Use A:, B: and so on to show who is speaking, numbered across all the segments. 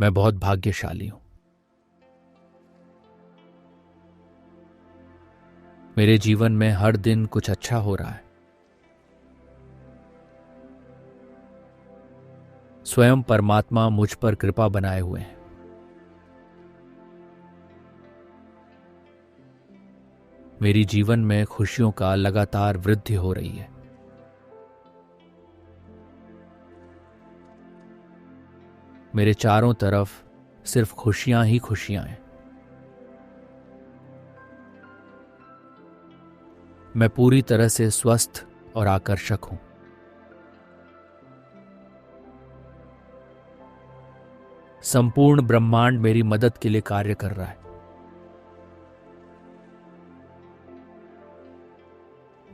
A: मैं बहुत भाग्यशाली हूं। मेरे जीवन में हर दिन कुछ अच्छा हो रहा है। स्वयं परमात्मा मुझ पर कृपा बनाए हुए हैं। मेरी जीवन में खुशियों का लगातार वृद्धि हो रही है। मेरे चारों तरफ सिर्फ खुशियां ही खुशियां हैं। मैं पूरी तरह से स्वस्थ और आकर्षक हूं। संपूर्ण ब्रह्मांड मेरी मदद के लिए कार्य कर रहा है।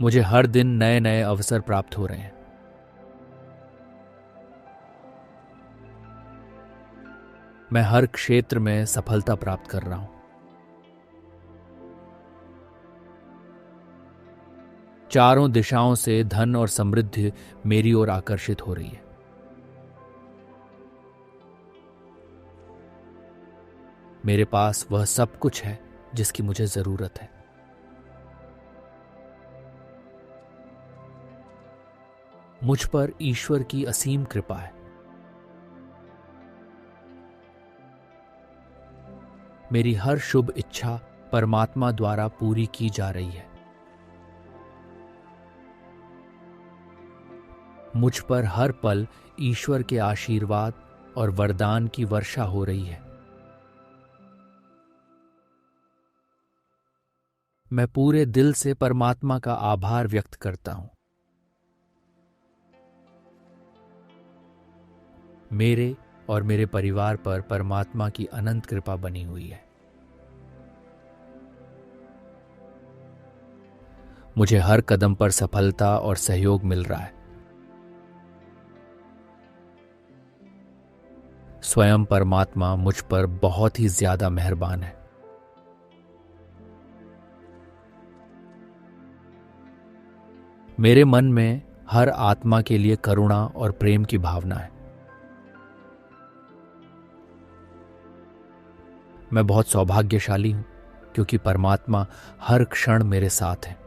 A: मुझे हर दिन नए नए अवसर प्राप्त हो रहे हैं। मैं हर क्षेत्र में सफलता प्राप्त कर रहा हूं। चारों दिशाओं से धन और समृद्धि मेरी ओर आकर्षित हो रही है। मेरे पास वह सब कुछ है जिसकी मुझे जरूरत है। मुझ पर ईश्वर की असीम कृपा है। मेरी हर शुभ इच्छा परमात्मा द्वारा पूरी की जा रही है। मुझ पर हर पल ईश्वर के आशीर्वाद और वरदान की वर्षा हो रही है। मैं पूरे दिल से परमात्मा का आभार व्यक्त करता हूं। मेरे और मेरे परिवार पर परमात्मा की अनंत कृपा बनी हुई है। मुझे हर कदम पर सफलता और सहयोग मिल रहा है। स्वयं परमात्मा मुझ पर बहुत ही ज्यादा मेहरबान है। मेरे मन में हर आत्मा के लिए करुणा और प्रेम की भावना है। मैं बहुत सौभाग्यशाली हूं क्योंकि परमात्मा हर क्षण मेरे साथ है।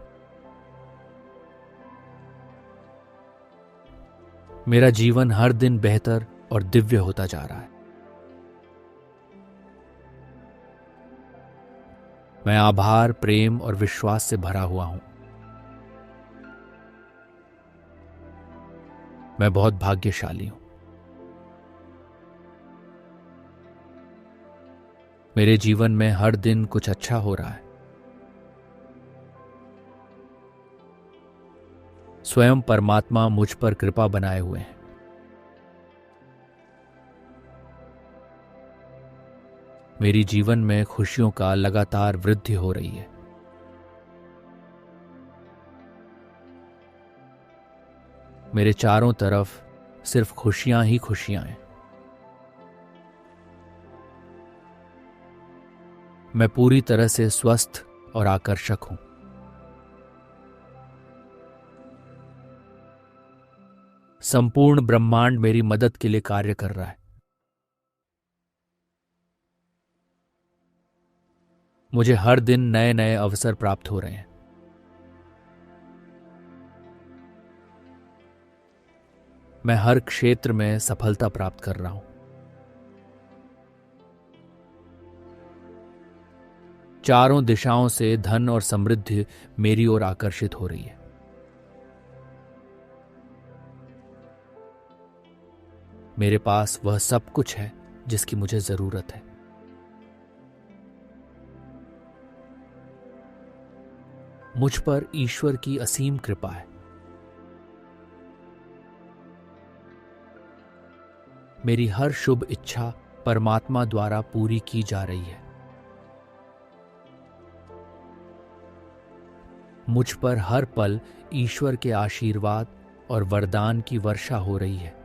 A: मेरा जीवन हर दिन बेहतर और दिव्य होता जा रहा है। मैं आभार, प्रेम और विश्वास से भरा हुआ हूं। मैं बहुत भाग्यशाली हूं। मेरे जीवन में हर दिन कुछ अच्छा हो रहा है। स्वयं परमात्मा मुझ पर कृपा बनाए हुए हैं। मेरी जीवन में खुशियों का लगातार वृद्धि हो रही है। मेरे चारों तरफ सिर्फ खुशियां ही खुशियां हैं। मैं पूरी तरह से स्वस्थ और आकर्षक हूं। संपूर्ण ब्रह्मांड मेरी मदद के लिए कार्य कर रहा है। मुझे हर दिन नए नए अवसर प्राप्त हो रहे हैं। मैं हर क्षेत्र में सफलता प्राप्त कर रहा हूं। चारों दिशाओं से धन और समृद्धि मेरी ओर आकर्षित हो रही है। मेरे पास वह सब कुछ है जिसकी मुझे जरूरत है। मुझ पर ईश्वर की असीम कृपा है। मेरी हर शुभ इच्छा परमात्मा द्वारा पूरी की जा रही है। मुझ पर हर पल ईश्वर के आशीर्वाद और वरदान की वर्षा हो रही है।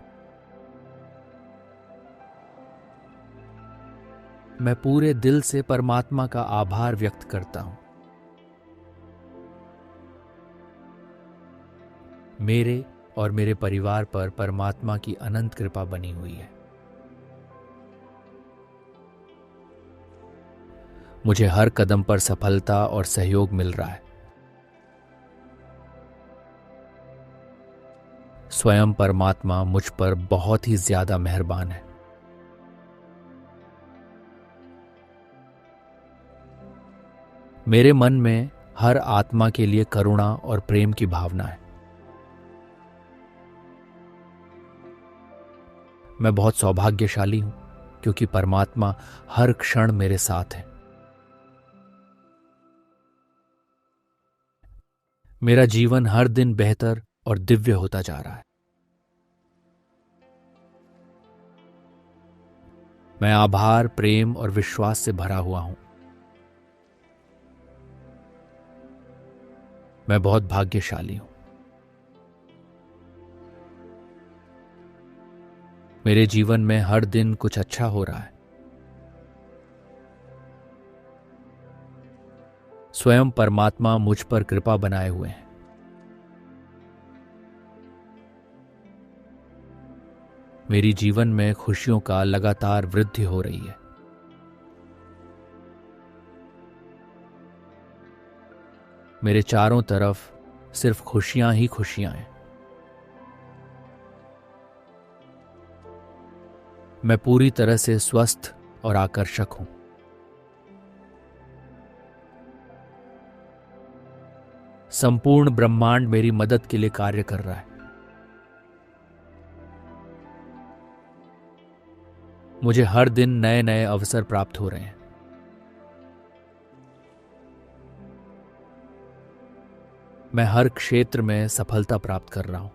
A: मैं पूरे दिल से परमात्मा का आभार व्यक्त करता हूं। मेरे और मेरे परिवार पर परमात्मा की अनंत कृपा बनी हुई है। मुझे हर कदम पर सफलता और सहयोग मिल रहा है। स्वयं परमात्मा मुझ पर बहुत ही ज्यादा मेहरबान है। मेरे मन में हर आत्मा के लिए करुणा और प्रेम की भावना है। मैं बहुत सौभाग्यशाली हूं क्योंकि परमात्मा हर क्षण मेरे साथ है। मेरा जीवन हर दिन बेहतर और दिव्य होता जा रहा है। मैं आभार, प्रेम और विश्वास से भरा हुआ हूं। मैं बहुत भाग्यशाली हूं। मेरे जीवन में हर दिन कुछ अच्छा हो रहा है। स्वयं परमात्मा मुझ पर कृपा बनाए हुए हैं। मेरी जीवन में खुशियों का लगातार वृद्धि हो रही है। मेरे चारों तरफ सिर्फ खुशियां ही खुशियां हैं। मैं पूरी तरह से स्वस्थ और आकर्षक हूं। संपूर्ण ब्रह्मांड मेरी मदद के लिए कार्य कर रहा है। मुझे हर दिन नए नए अवसर प्राप्त हो रहे हैं। मैं हर क्षेत्र में सफलता प्राप्त कर रहा हूं।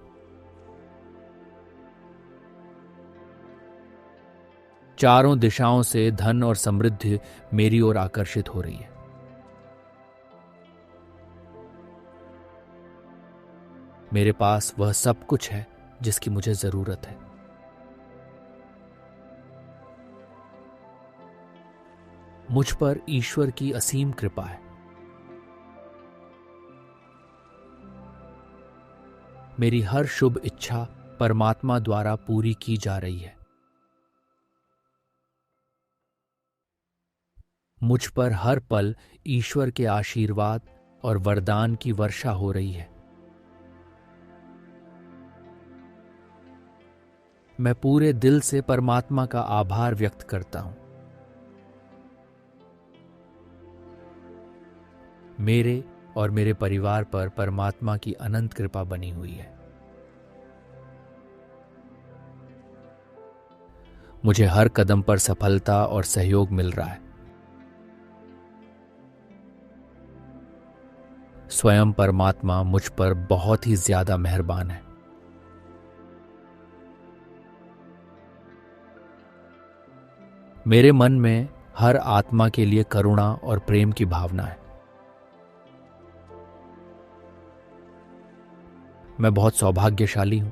A: चारों दिशाओं से धन और समृद्धि मेरी ओर आकर्षित हो रही है। मेरे पास वह सब कुछ है जिसकी मुझे जरूरत है। मुझ पर ईश्वर की असीम कृपा है। मेरी हर शुभ इच्छा परमात्मा द्वारा पूरी की जा रही है। मुझ पर हर पल ईश्वर के आशीर्वाद और वरदान की वर्षा हो रही है। मैं पूरे दिल से परमात्मा का आभार व्यक्त करता हूं। मेरे और मेरे परिवार पर परमात्मा की अनंत कृपा बनी हुई है। मुझे हर कदम पर सफलता और सहयोग मिल रहा है। स्वयं परमात्मा मुझ पर बहुत ही ज्यादा मेहरबान है। मेरे मन में हर आत्मा के लिए करुणा और प्रेम की भावना है। मैं बहुत सौभाग्यशाली हूं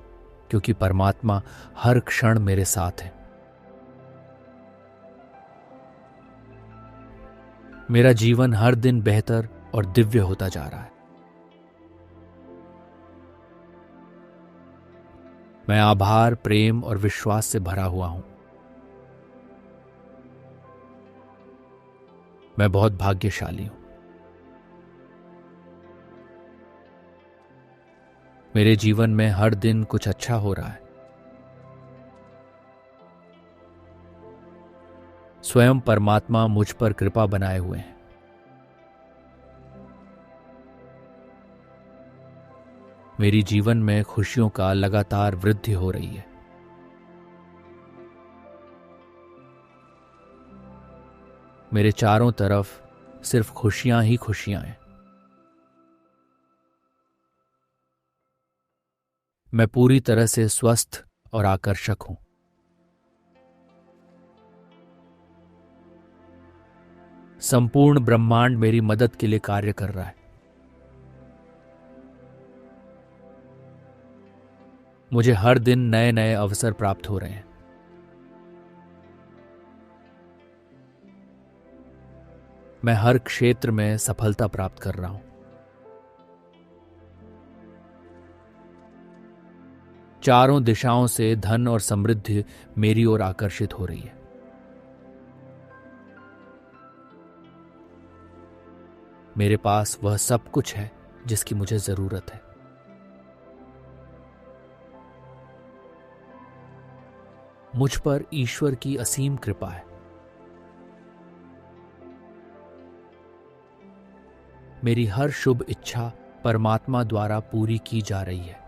A: क्योंकि परमात्मा हर क्षण मेरे साथ है। मेरा जीवन हर दिन बेहतर और दिव्य होता जा रहा है। मैं आभार, प्रेम और विश्वास से भरा हुआ हूं। मैं बहुत भाग्यशाली हूं। मेरे जीवन में हर दिन कुछ अच्छा हो रहा है। स्वयं परमात्मा मुझ पर कृपा बनाए हुए हैं। मेरी जीवन में खुशियों का लगातार वृद्धि हो रही है। मेरे चारों तरफ सिर्फ खुशियां ही खुशियां हैं। मैं पूरी तरह से स्वस्थ और आकर्षक हूं। संपूर्ण ब्रह्मांड मेरी मदद के लिए कार्य कर रहा है। मुझे हर दिन नए नए अवसर प्राप्त हो रहे हैं। मैं हर क्षेत्र में सफलता प्राप्त कर रहा हूं। चारों दिशाओं से धन और समृद्धि मेरी ओर आकर्षित हो रही है। मेरे पास वह सब कुछ है जिसकी मुझे जरूरत है। मुझ पर ईश्वर की असीम कृपा है। मेरी हर शुभ इच्छा परमात्मा द्वारा पूरी की जा रही है।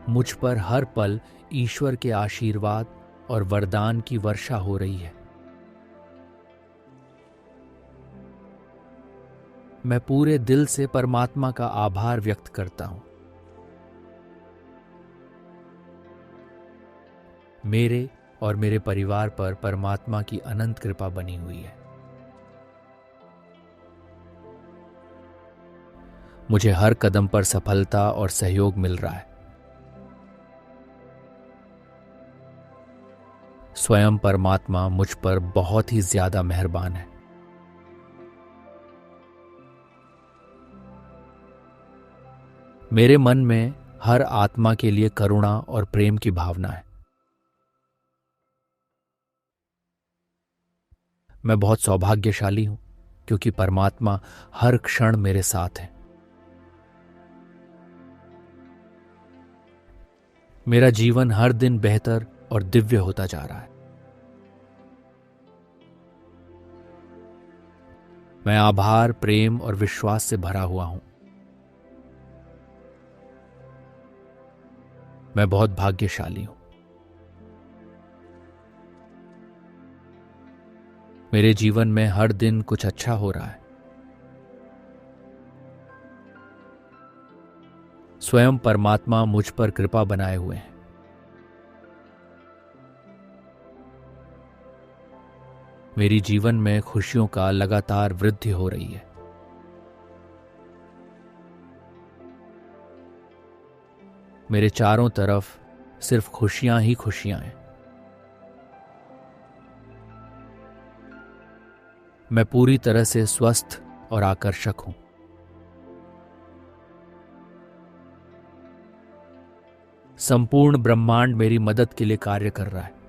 A: मुझ पर हर पल ईश्वर के आशीर्वाद और वरदान की वर्षा हो रही है। मैं पूरे दिल से परमात्मा का आभार व्यक्त करता हूं। मेरे और मेरे परिवार पर परमात्मा की अनंत कृपा बनी हुई है। मुझे हर कदम पर सफलता और सहयोग मिल रहा है। स्वयं परमात्मा मुझ पर बहुत ही ज्यादा मेहरबान है। मेरे मन में हर आत्मा के लिए करुणा और प्रेम की भावना है। मैं बहुत सौभाग्यशाली हूं क्योंकि परमात्मा हर क्षण मेरे साथ है। मेरा जीवन हर दिन बेहतर और दिव्य होता जा रहा है। मैं आभार, प्रेम और विश्वास से भरा हुआ हूं। मैं बहुत भाग्यशाली हूं। मेरे जीवन में हर दिन कुछ अच्छा हो रहा है। स्वयं परमात्मा मुझ पर कृपा बनाए हुए हैं। मेरी जीवन में खुशियों का लगातार वृद्धि हो रही है। मेरे चारों तरफ सिर्फ खुशियां ही खुशियां हैं। मैं पूरी तरह से स्वस्थ और आकर्षक हूं। संपूर्ण ब्रह्मांड मेरी मदद के लिए कार्य कर रहा है।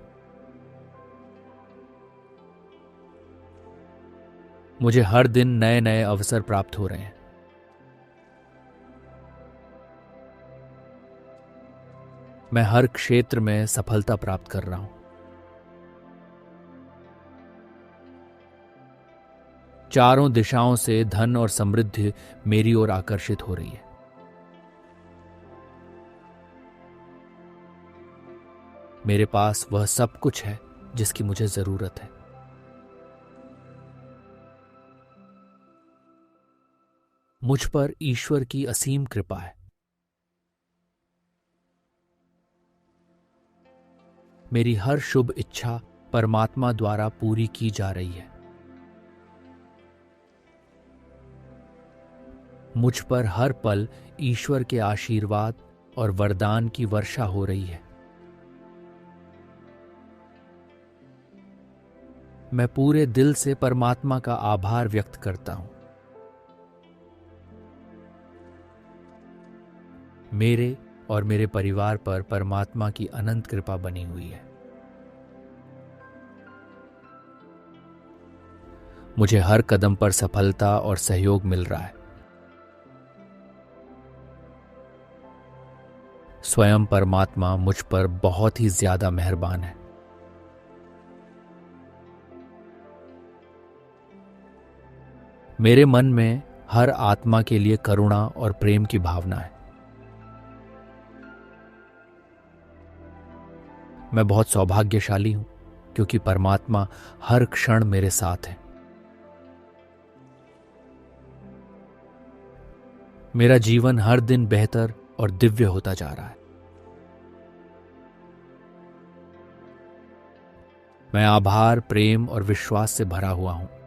A: मुझे हर दिन नए नए अवसर प्राप्त हो रहे हैं। मैं हर क्षेत्र में सफलता प्राप्त कर रहा हूं। चारों दिशाओं से धन और समृद्धि मेरी ओर आकर्षित हो रही है। मेरे पास वह सब कुछ है जिसकी मुझे जरूरत है। मुझ पर ईश्वर की असीम कृपा है। मेरी हर शुभ इच्छा परमात्मा द्वारा पूरी की जा रही है। मुझ पर हर पल ईश्वर के आशीर्वाद और वरदान की वर्षा हो रही है। मैं पूरे दिल से परमात्मा का आभार व्यक्त करता हूं। मेरे और मेरे परिवार पर परमात्मा की अनंत कृपा बनी हुई है। मुझे हर कदम पर सफलता और सहयोग मिल रहा है। स्वयं परमात्मा मुझ पर बहुत ही ज्यादा मेहरबान है। मेरे मन में हर आत्मा के लिए करुणा और प्रेम की भावना है। मैं बहुत सौभाग्यशाली हूं क्योंकि परमात्मा हर क्षण मेरे साथ है। मेरा जीवन हर दिन बेहतर और दिव्य होता जा रहा है। मैं आभार, प्रेम और विश्वास से भरा हुआ हूं।